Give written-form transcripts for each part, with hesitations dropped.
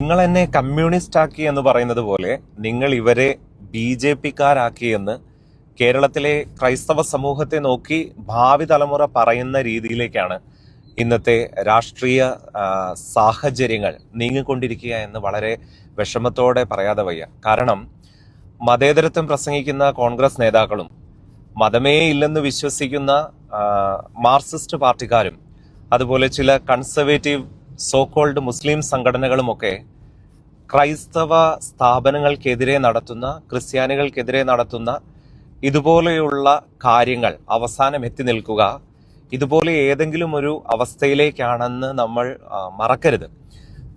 നിങ്ങൾ എന്നെ കമ്മ്യൂണിസ്റ്റ് ആക്കി എന്ന് പറയുന്നത് പോലെ നിങ്ങൾ ഇവരെ BJP-ക്കാരാക്കി എന്ന് കേരളത്തിലെ ക്രൈസ്തവ സമൂഹത്തെ നോക്കി ഭാവി തലമുറ പറയുന്ന രീതിയിലേക്കാണ് ഇന്നത്തെ രാഷ്ട്രീയ സാഹചര്യങ്ങൾ നീങ്ങിക്കൊണ്ടിരിക്കുക എന്ന് വളരെ വിഷമത്തോടെ പറയാതെ വയ്യ. കാരണം മതേതരത്വം പ്രസംഗിക്കുന്ന കോൺഗ്രസ് നേതാക്കളും മതമേ ഇല്ലെന്ന് വിശ്വസിക്കുന്ന മാർക്സിസ്റ്റ് പാർട്ടിക്കാരും അതുപോലെ ചില കൺസർവേറ്റീവ് സോകോൾഡ് മുസ്ലിം സംഘടനകളുമൊക്കെ ക്രൈസ്തവ സ്ഥാപനങ്ങൾക്കെതിരെ നടത്തുന്ന, ക്രിസ്ത്യാനികൾക്കെതിരെ നടത്തുന്ന ഇതുപോലെയുള്ള കാര്യങ്ങൾ അവസാനം എത്തി നിൽക്കുക ഇതുപോലെ ഏതെങ്കിലും ഒരു അവസ്ഥയിലേക്കാണെന്ന് നമ്മൾ മറക്കരുത്.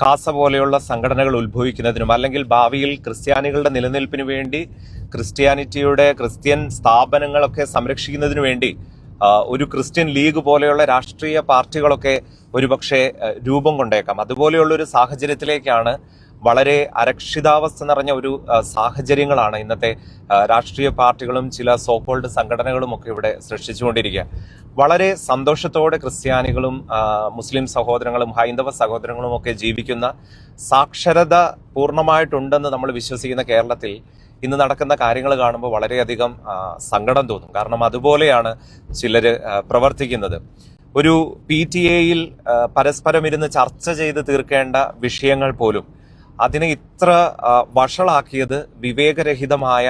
കാസ പോലെയുള്ള സംഘടനകൾ ഉത്ഭവിക്കുന്നതിനും അല്ലെങ്കിൽ ഭാവിയിൽ ക്രിസ്ത്യാനികളുടെ നിലനിൽപ്പിന് വേണ്ടി ക്രിസ്ത്യൻ സ്ഥാപനങ്ങളൊക്കെ സംരക്ഷിക്കുന്നതിനു വേണ്ടി ഒരു ക്രിസ്ത്യൻ ലീഗ് പോലെയുള്ള രാഷ്ട്രീയ പാർട്ടികളൊക്കെ ഒരുപക്ഷെ രൂപം കൊണ്ടേക്കാം. അതുപോലെയുള്ള ഒരു സാഹചര്യത്തിലേക്കാണ്, വളരെ അരക്ഷിതാവസ്ഥ നിറഞ്ഞ ഒരു സാഹചര്യങ്ങളാണ് ഇന്നത്തെ രാഷ്ട്രീയ പാർട്ടികളും ചില സോക്കോൾഡ് സംഘടനകളും ഒക്കെ ഇവിടെ സൃഷ്ടിച്ചുകൊണ്ടിരിക്കുക. വളരെ സന്തോഷത്തോടെ ക്രിസ്ത്യാനികളും മുസ്ലിം സഹോദരങ്ങളും ഹൈന്ദവ സഹോദരങ്ങളും ഒക്കെ ജീവിക്കുന്ന, സാക്ഷരത പൂർണ്ണമായിട്ടുണ്ടെന്ന് നമ്മൾ വിശ്വസിക്കുന്ന കേരളത്തിൽ ഇന്ന് നടക്കുന്ന കാര്യങ്ങൾ കാണുമ്പോൾ വളരെയധികം സങ്കടം തോന്നും. കാരണം അതുപോലെയാണ് ചിലര് പ്രവർത്തിക്കുന്നത്. ഒരു PTA-യിൽ പരസ്പരം ഇരുന്ന് ചർച്ച ചെയ്ത് തീർക്കേണ്ട വിഷയങ്ങൾ പോലും അതിനെ ഇത്ര വഷളാക്കിയത് വിവേകരഹിതമായ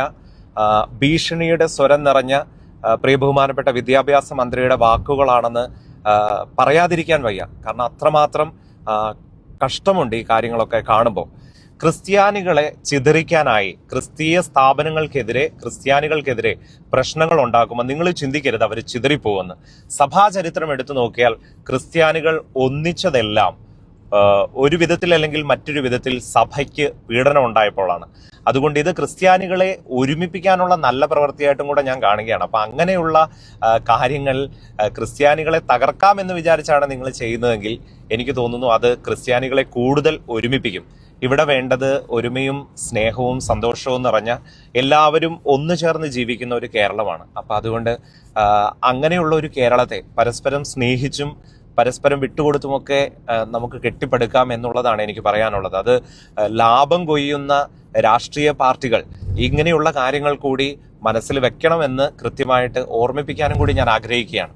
ഭീഷണിയുടെ സ്വരം നിറഞ്ഞ പ്രിയബഹുമാനപ്പെട്ട വിദ്യാഭ്യാസ മന്ത്രിയുടെ വാക്കുകളാണെന്ന് പറയാതിരിക്കാൻ വയ്യ. കാരണം അത്രമാത്രം കഷ്ടമുണ്ട് ഈ കാര്യങ്ങളൊക്കെ കാണുമ്പോൾ. ക്രിസ്ത്യാനികളെ ചിതറിക്കാനായി ക്രിസ്തീയ സ്ഥാപനങ്ങൾക്കെതിരെ, ക്രിസ്ത്യാനികൾക്കെതിരെ പ്രശ്നങ്ങൾ ഉണ്ടാക്കുമ്പോൾ നിങ്ങൾ ചിന്തിക്കരുത് അവർ ചിതറിപ്പോവെന്ന്. സഭാചരിത്രം എടുത്തു നോക്കിയാൽ ക്രിസ്ത്യാനികൾ ഒന്നിച്ചതെല്ലാം ഒരു വിധത്തിൽ അല്ലെങ്കിൽ മറ്റൊരു വിധത്തിൽ സഭയ്ക്ക് പീഡനം ഉണ്ടായപ്പോഴാണ്. അതുകൊണ്ട് ഇത് ക്രിസ്ത്യാനികളെ ഒരുമിപ്പിക്കാനുള്ള നല്ല പ്രവൃത്തിയായിട്ടും കൂടെ ഞാൻ കാണുകയാണ്. അപ്പൊ അങ്ങനെയുള്ള കാര്യങ്ങൾ ക്രിസ്ത്യാനികളെ തകർക്കാമെന്ന് വിചാരിച്ചാണ് നിങ്ങൾ ചെയ്യുന്നതെങ്കിൽ എനിക്ക് തോന്നുന്നു അത് ക്രിസ്ത്യാനികളെ കൂടുതൽ ഒരുമിപ്പിക്കും. ഇവിടെ വേണ്ടത് ഒരുമയും സ്നേഹവും സന്തോഷവും നിറഞ്ഞ എല്ലാവരും ഒന്നു ചേർന്ന് ജീവിക്കുന്ന ഒരു കേരളമാണ്. അപ്പൊ അതുകൊണ്ട് അങ്ങനെയുള്ള ഒരു കേരളത്തെ പരസ്പരം സ്നേഹിച്ചും പരസ്പരം വിട്ടുകൊടുത്തുമൊക്കെ നമുക്ക് കെട്ടിപ്പടുക്കാം എന്നുള്ളതാണ് എനിക്ക് പറയാനുള്ളത്. അത് ലാഭം കൊയ്യുന്ന രാഷ്ട്രീയ പാർട്ടികൾ ഇങ്ങനെയുള്ള കാര്യങ്ങൾ കൂടി മനസ്സിൽ വെക്കണമെന്ന് കൃത്യമായിട്ട് ഓർമ്മിപ്പിക്കാനും കൂടി ഞാൻ ആഗ്രഹിക്കുകയാണ്.